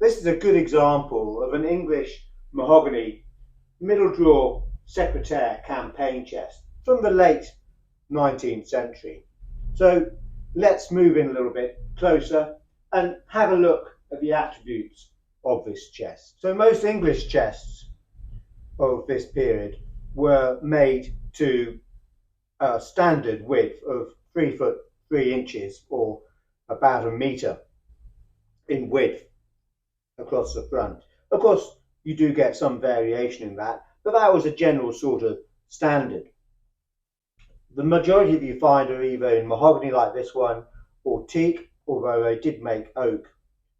This is a good example of an English mahogany middle drawer secretaire campaign chest from the late 19th century. So let's move in a little bit closer and have a look at the attributes of this chest. So most English chests of this period were made to a standard width of 3 foot 3 inches, or about a metre in width across the front. Of course, you do get some variation in that, but that was a general sort of standard. The majority of you find are either in mahogany like this one, or teak, although they did make oak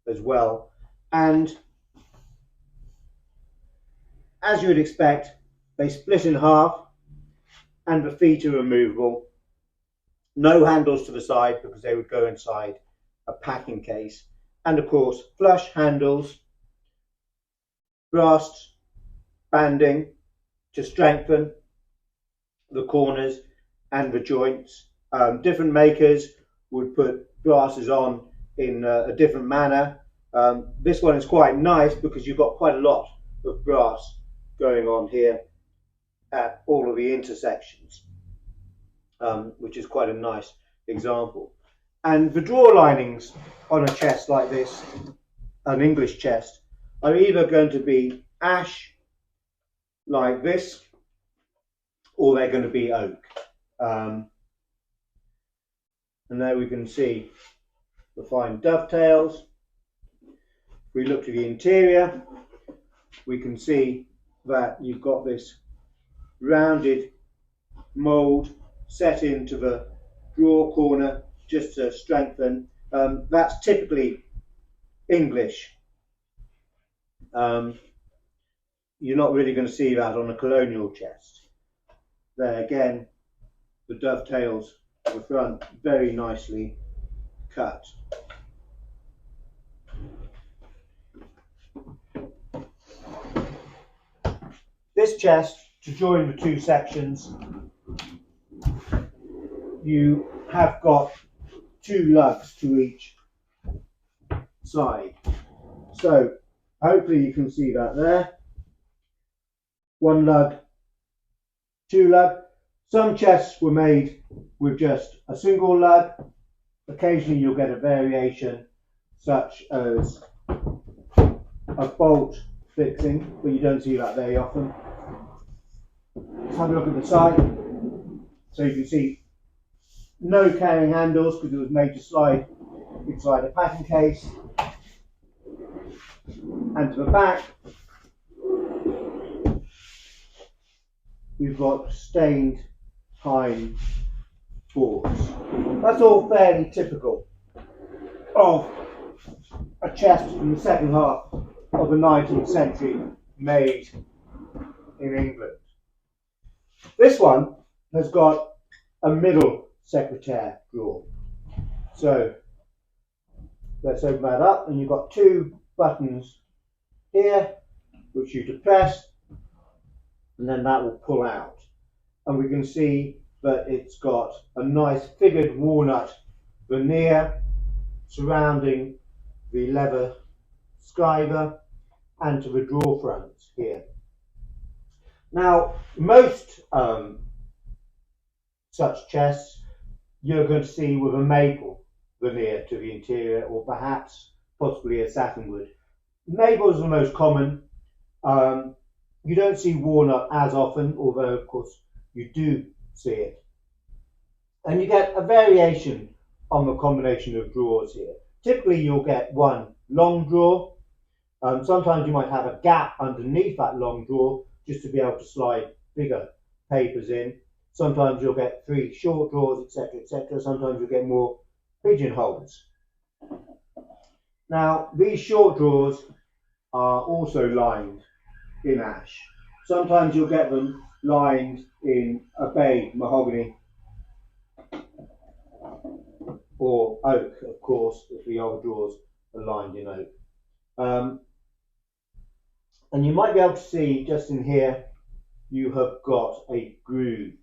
as well. And as you would expect, they split in half and the feet are removable. No handles to the side because they would go inside a packing case. And of course, flush handles, brass banding to strengthen the corners and the joints. Different makers would put brasses on in a different manner. This one is quite nice because you've got quite a lot of brass going on here at all of the intersections, which is quite a nice example. And the drawer linings on a chest like this, an English chest, are either going to be ash like this, or they're going to be oak. And there we can see the fine dovetails. If we look to the interior, we can see that you've got this rounded mould set into the drawer corner just to strengthen. That's typically English. You're not really going to see that on a colonial chest. There again, the dovetails at the front, very nicely cut. This chest, to join the two sections, you have got 2 lugs to each side. So hopefully you can see that there. 1 lug, 2 lug. Some chests were made with just a single lug. Occasionally you'll get a variation such as a bolt fixing, but you don't see that very often. Let's have a look at the side. So you can see no carrying handles because it was made to slide inside a packing case. And to the back, we've got stained pine boards. That's all fairly typical of a chest from the second half of the 19th century made in England. This one has got a middle secretaire drawer. So let's open that up, and you've got 2 buttons here which you depress, and then that will pull out. And we can see that it's got a nice figured walnut veneer surrounding the leather skyver and to the drawer fronts here. Now, most such chests you're going to see with a maple veneer to the interior, or perhaps possibly a satinwood. Maple is the most common. You don't see walnut as often, although of course you do see it. And you get a variation on the combination of drawers here. Typically you'll get 1 long drawer. Sometimes you might have a gap underneath that long drawer just to be able to slide bigger papers in. Sometimes you'll get 3 short drawers, etc., etc. Sometimes you'll get more pigeonholes. Now, these short drawers are also lined in ash. Sometimes you'll get them lined in a bay mahogany or oak, of course, if the old drawers are lined in oak. And you might be able to see just in here, you have got a groove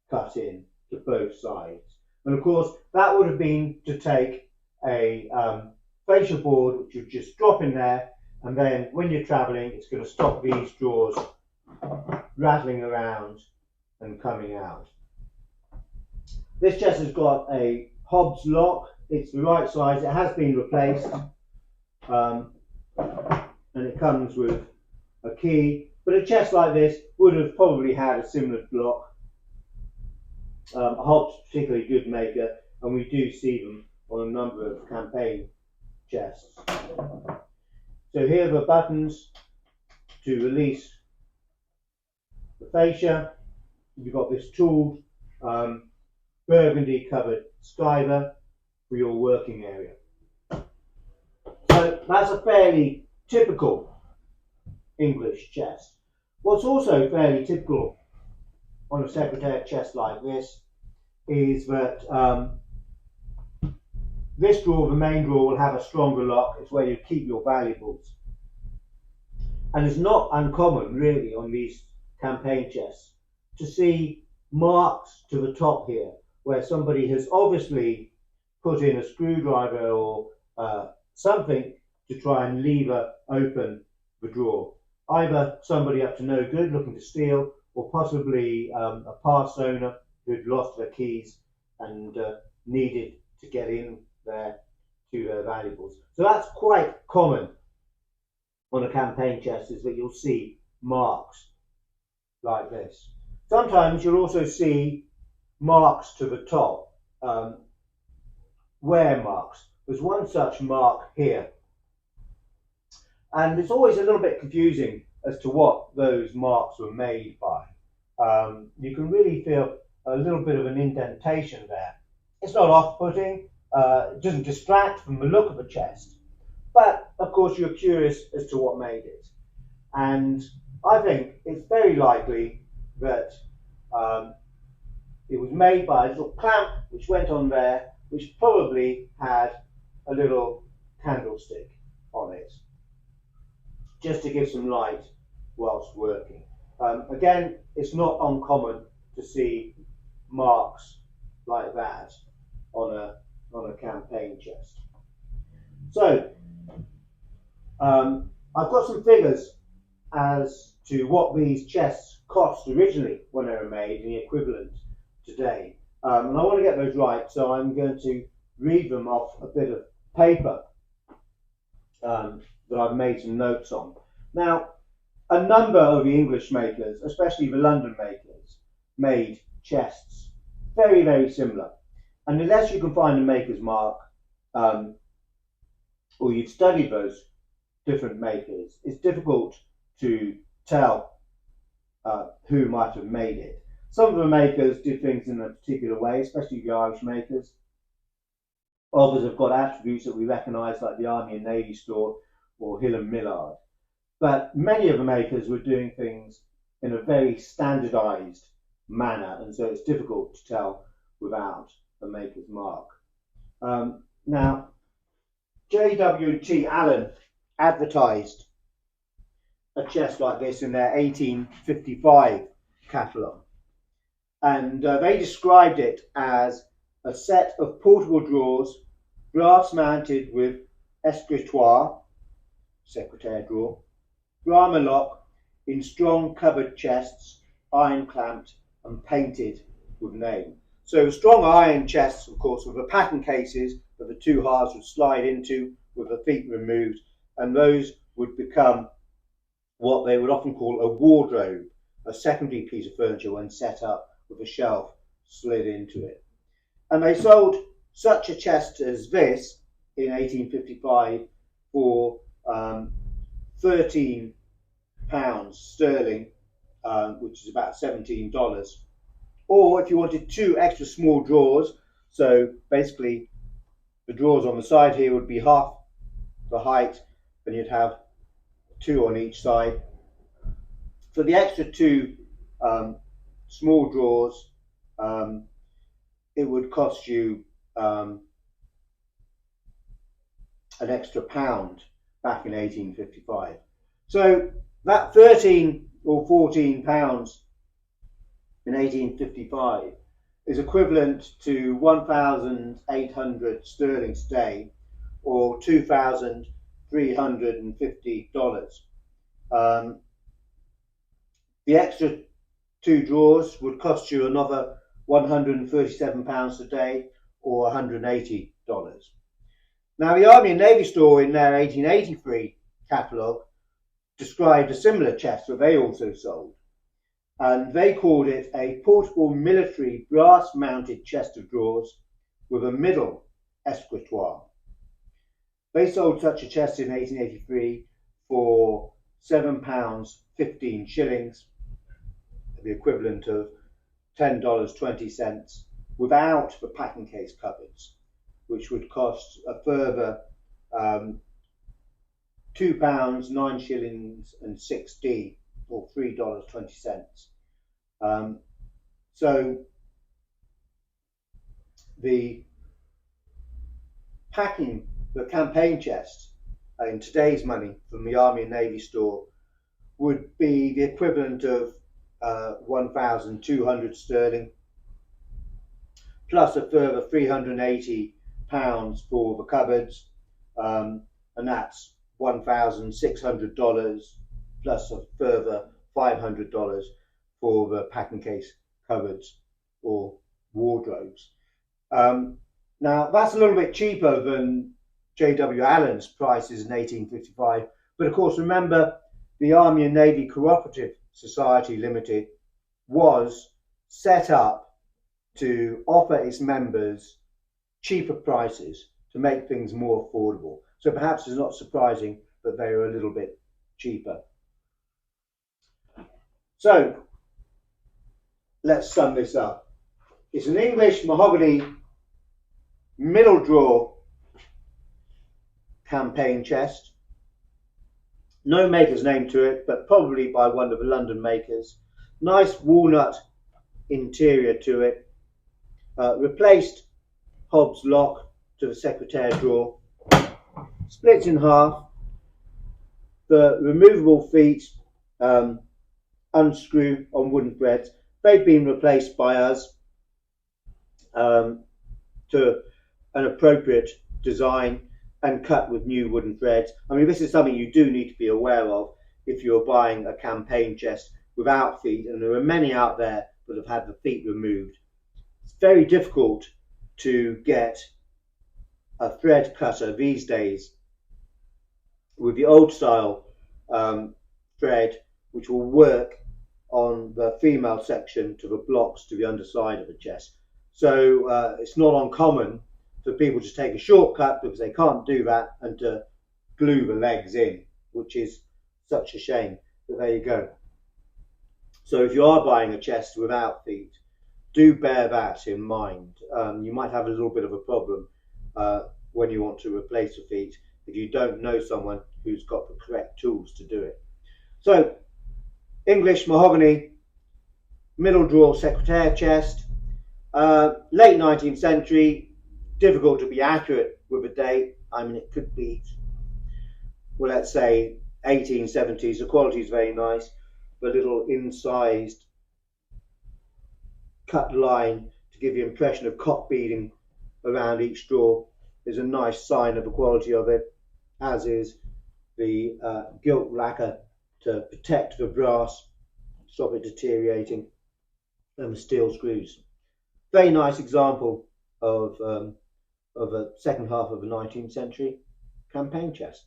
cut in to both sides. And of course, that would have been to take a fascia board, which would just drop in there and then when you're travelling, it's going to stop these drawers rattling around and coming out. This chest has got a Hobbs lock. It's the right size. It has been replaced, and it comes with a key. But a chest like this would have probably had a similar lock. Hobbs, particularly good maker, and we do see them on a number of campaign chests. So here are the buttons to release the fascia. You've got this tooled burgundy covered skiver for your working area. So that's a fairly typical English chest. What's also fairly typical on a secretaire chest like this is that this drawer, the main drawer, will have a stronger lock. It's where you keep your valuables. And it's not uncommon, really, on these campaign chests to see marks to the top here, where somebody has obviously put in a screwdriver or something to try and lever open the drawer. Either somebody up to no good looking to steal, or possibly a past owner who'd lost their keys and needed to get in there to their valuables. So that's quite common on a campaign chest, is that you'll see marks like this. Sometimes you'll also see marks to the top, wear marks. There's one such mark here, and it's always a little bit confusing as to what those marks were made by. You can really feel a little bit of an indentation there. It's not off-putting, it doesn't distract from the look of the chest, but of course you're curious as to what made it. And I think it's very likely that it was made by a little clamp which went on there, which probably had a little candlestick on it, just to give some light whilst working. Again, it's not uncommon to see marks like that on a campaign chest. So I've got some figures as to what these chests cost originally when they were made and the equivalent today. And I want to get those right, so I'm going to read them off a bit of paper that I've made some notes on. Now, a number of the English makers, especially the London makers, made chests very, very similar. And unless you can find a maker's mark, or you've studied those different makers, it's difficult to tell who might have made it. Some of the makers did things in a particular way, especially the Irish makers. Others have got attributes that we recognise, like the Army and Navy store or Hill and Millard. But many of the makers were doing things in a very standardised manner, and so it's difficult to tell without a maker's mark. Now, J.W.T. Allen advertised a chest like this in their 1855 catalogue, and they described it as a set of portable drawers, brass mounted with escritoire, secretaire drawer, Brahma lock in strong covered chests, iron clamped and painted with name. So strong iron chests, of course, with the pattern cases that the two halves would slide into with the feet removed, and those would become what they would often call a wardrobe, a secondary piece of furniture when set up with a shelf slid into it. And they sold such a chest as this in 1855 for £13 sterling, which is about $17. Or if you wanted two extra small drawers, so basically the drawers on the side here would be half the height, and you'd have two on each side. For the extra two small drawers, it would cost you an extra £1 back in 1855. So that 13 or 14 pounds in 1855 is equivalent to 1,800 sterling today, or £2,300 $350. The extra 2 drawers would cost you another £137 a day, or $180. Now, the Army and Navy store in their 1883 catalogue described a similar chest that they also sold, and they called it a portable military brass-mounted chest of drawers with a middle escritoire. They sold such a chest in 1883 for £7.15, the equivalent of $10.20, without the packing case cupboards, which would cost a further £2, 9 shillings and 6d, or $3.20. So the campaign chest in today's money from the Army and Navy store would be the equivalent of 1,200 sterling, plus a further £380 for the cupboards, and that's $1,600, plus a further $500 for the packing case cupboards or wardrobes. Now, that's a little bit cheaper than J.W. Allen's prices in 1855, but of course, remember, the Army and Navy Cooperative Society Limited was set up to offer its members cheaper prices to make things more affordable. So perhaps it's not surprising that they are a little bit cheaper. So let's sum this up. It's an English mahogany middle drawer campaign chest. No maker's name to it, but probably by one of the London makers. Nice walnut interior to it. Replaced Hobbs lock to the secretaire drawer. Splits in half. The removable feet unscrew on wooden threads. They've been replaced by us to an appropriate design and cut with new wooden threads. I mean, this is something you do need to be aware of if you're buying a campaign chest without feet, and there are many out there that have had the feet removed. It's very difficult to get a thread cutter these days with the old style thread, which will work on the female section to the blocks to the underside of the chest. So it's not uncommon for people to take a shortcut because they can't do that and to glue the legs in, which is such a shame. But there you go. So if you are buying a chest without feet, do bear that in mind. You might have a little bit of a problem when you want to replace the feet if you don't know someone who's got the correct tools to do it. So English mahogany middle drawer secretaire chest, late 19th century. Difficult to be accurate with a date. I mean, it could be, well, let's say 1870s. The quality is very nice. The little incised cut line to give you the impression of cot beading around each drawer is a nice sign of the quality of it, as is the gilt lacquer to protect the brass, stop it deteriorating, and the steel screws. Very nice example of a second half of the 19th century campaign chest.